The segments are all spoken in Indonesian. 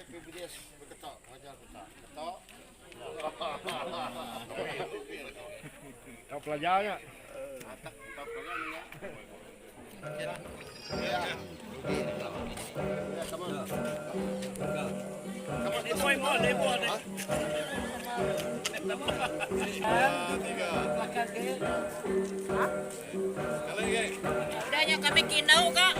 PBDS berketok, wajar ketok. Ketok. Tahu pelajarnya. Tak pelajarnya. Udahnya kami kinau kak.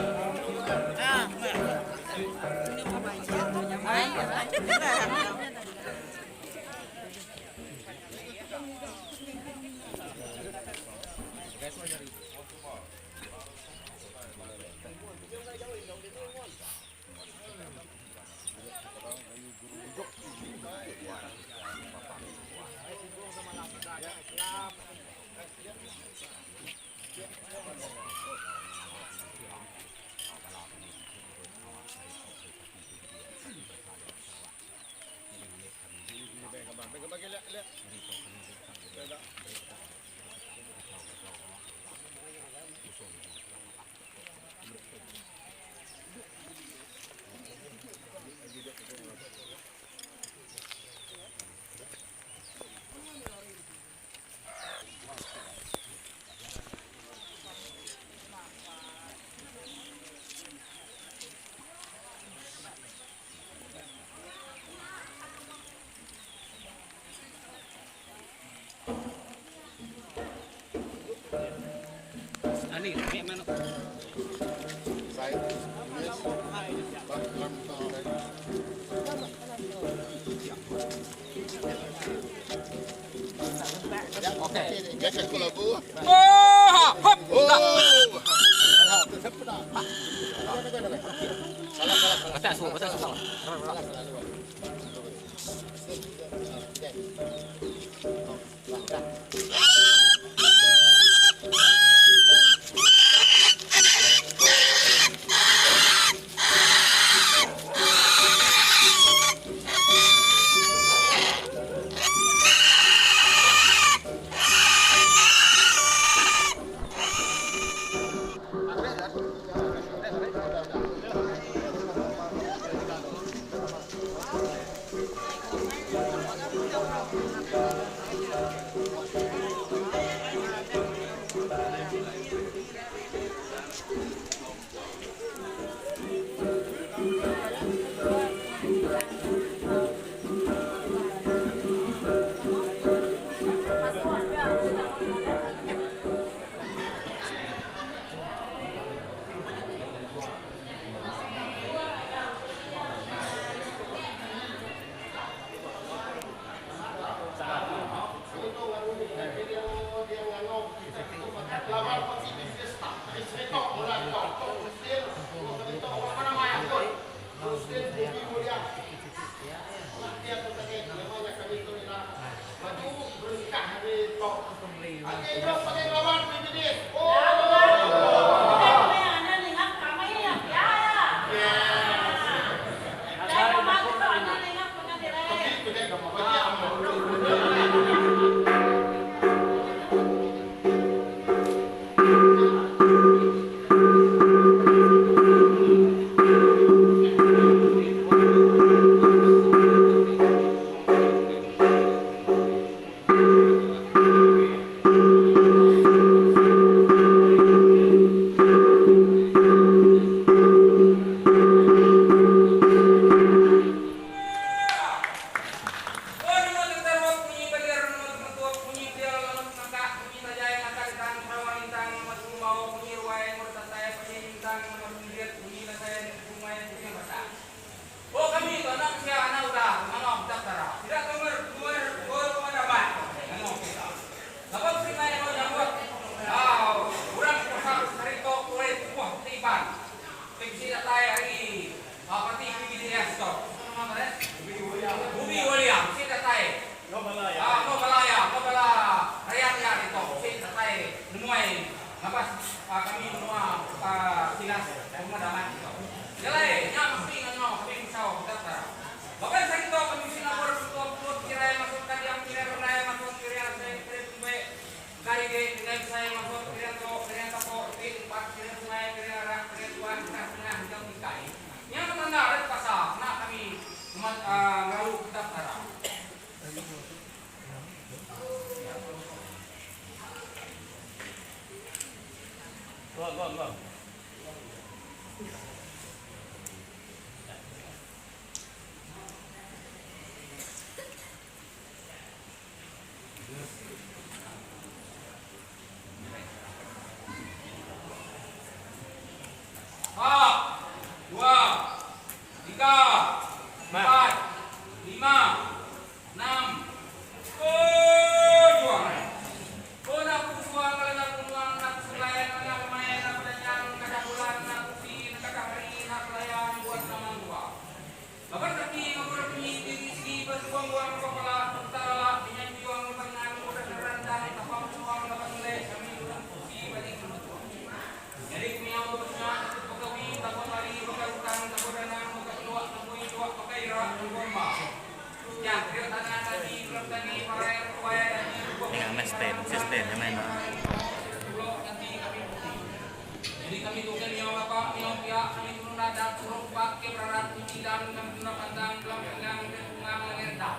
Ani, kayak mana? Saya, yes. Baklam tadi. Oke, geser ke labu. Oh, hop. Salah. Yang na stand, si stand naman no. Jadi kami tukan yang bapak yang pihak kami turun ada suruh pakai perarat cuci dan guna pandang dalam pegang dan bunga mengerta.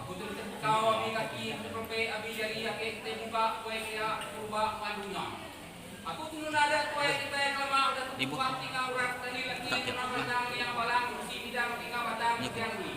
Aku turun terbuka kami kaki terpepe abi jari akeh terbuka kue dia berubah madunya. Aku turun ada kue kita yang lama udah terbuka tinggal urat tadi lagi guna pandang yang balang si bidang tinggal batang yang ini.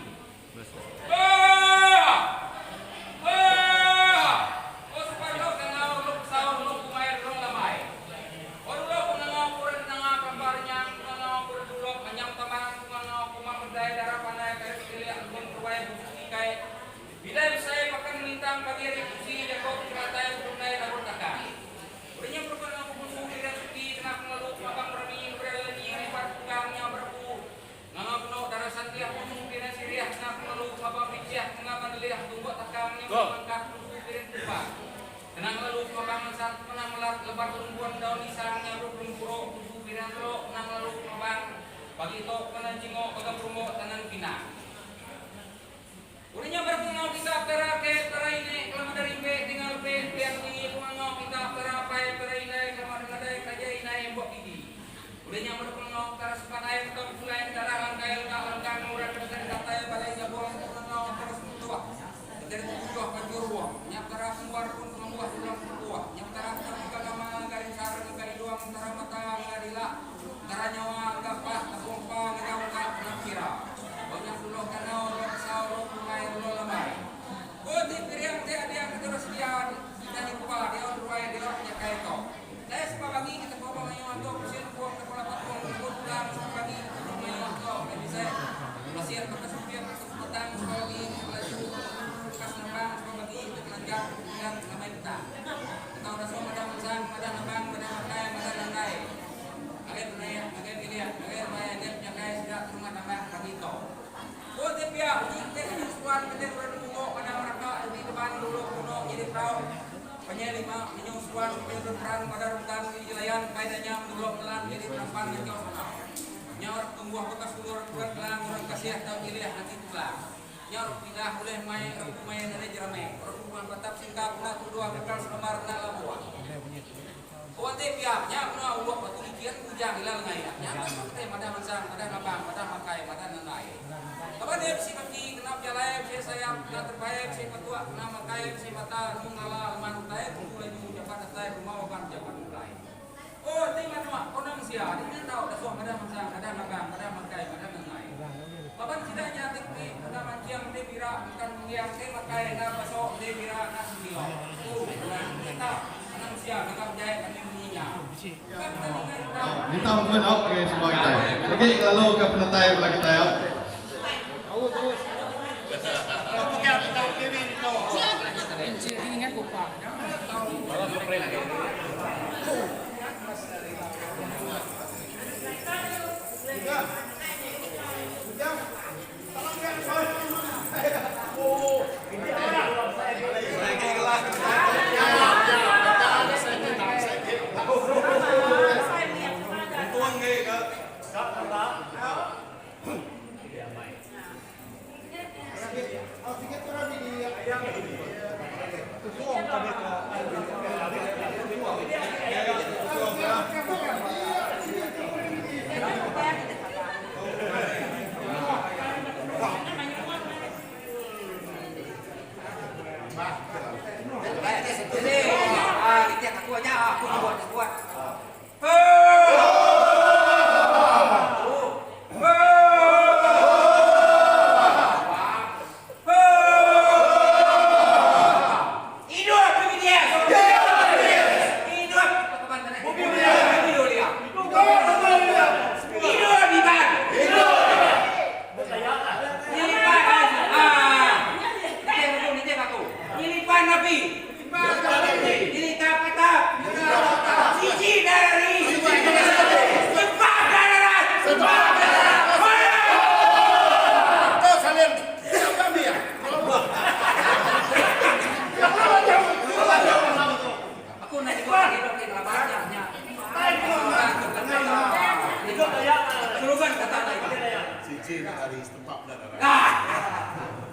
Tenang lalu mabang saat menang melar lebar perempuan daun isangnya berpuluh tubuh piran ro tenang lalu mabang pagi tok kanan cingok bagang promo tanan pina. Urinya berpunau kita tera ke tera ini kelama dari be tinggal be yang ini punau kita tera pai tera ini kelama dari kaja ini buat gigi. Urinya berpunau tera sepan air tok mulai darah langkai langkang murah kesan kata balai jabong punau terus tua. Dari tujuh panjurwo nyap tera keluar pun buah ulang tua yang tarang agama garing sarang garing doang antara mata ngarila antara nyawa gapah tapompa ngawka nakira banyak dulu kanau lo sauro kumai lo lamai bodi piriang te dia terus dia dari kepala dia ruai dia nya kae to saya sepagi kita bawa nyawa to persen buang kepala patong pulang sepagi nyawa to jadi saya masih ada kesupian kesempatan sekali laju kas nambang sepagi kelanjar dan namai kita udah semua pada mansang pada nambang pada makai pada langai agen naya agen dilihat agen maya agen nyakai sudah rumah nambang kami to bote pia jinte yang suan kete berdungo pada mereka di depan dulu kuno jadi perahu penyelima menyusuan penyusuan pada rentang di wilayah kaidahnya dulu melan jadi perampan yang jauh sana nyawa tumbuh bekas keluar kelang orang kasih atau wilayah nanti pulang nyawa pindah boleh main main dari jerame perempuan tetap singkap nak kedua bekal semar nak labuan Kuate pihak nya kuna uang batu ikian ujang hilang ngaya nya teh pada mansang pada nabang pada makai pada nanai kapan dia si kaki kenap jalai si sayap na terbaik si ketua na makai si mata mungala man utai tunggu lagi jabat atai rumah wakan jabat mulai oh tinggal mak konang sia ini tahu dah suah pada mansang pada nabang pada makai pada nanai baban sidanya tinggi pada manciang de bira bukan mengiang de makai na pasok de bira na sio kita manusia nakap jaya kami bunyinya. Kita mungkin oke semua kita. Oke, lalu ke penentai lagi kita ya.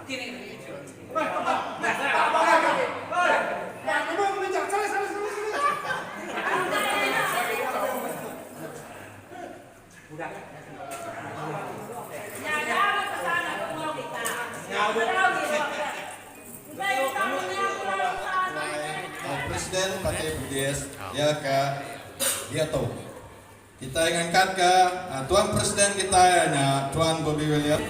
Kini. Presiden Partai PDS ya Kak dia tahu kita ingatkan ke Tuan Presiden kita ya Tuan Bobi William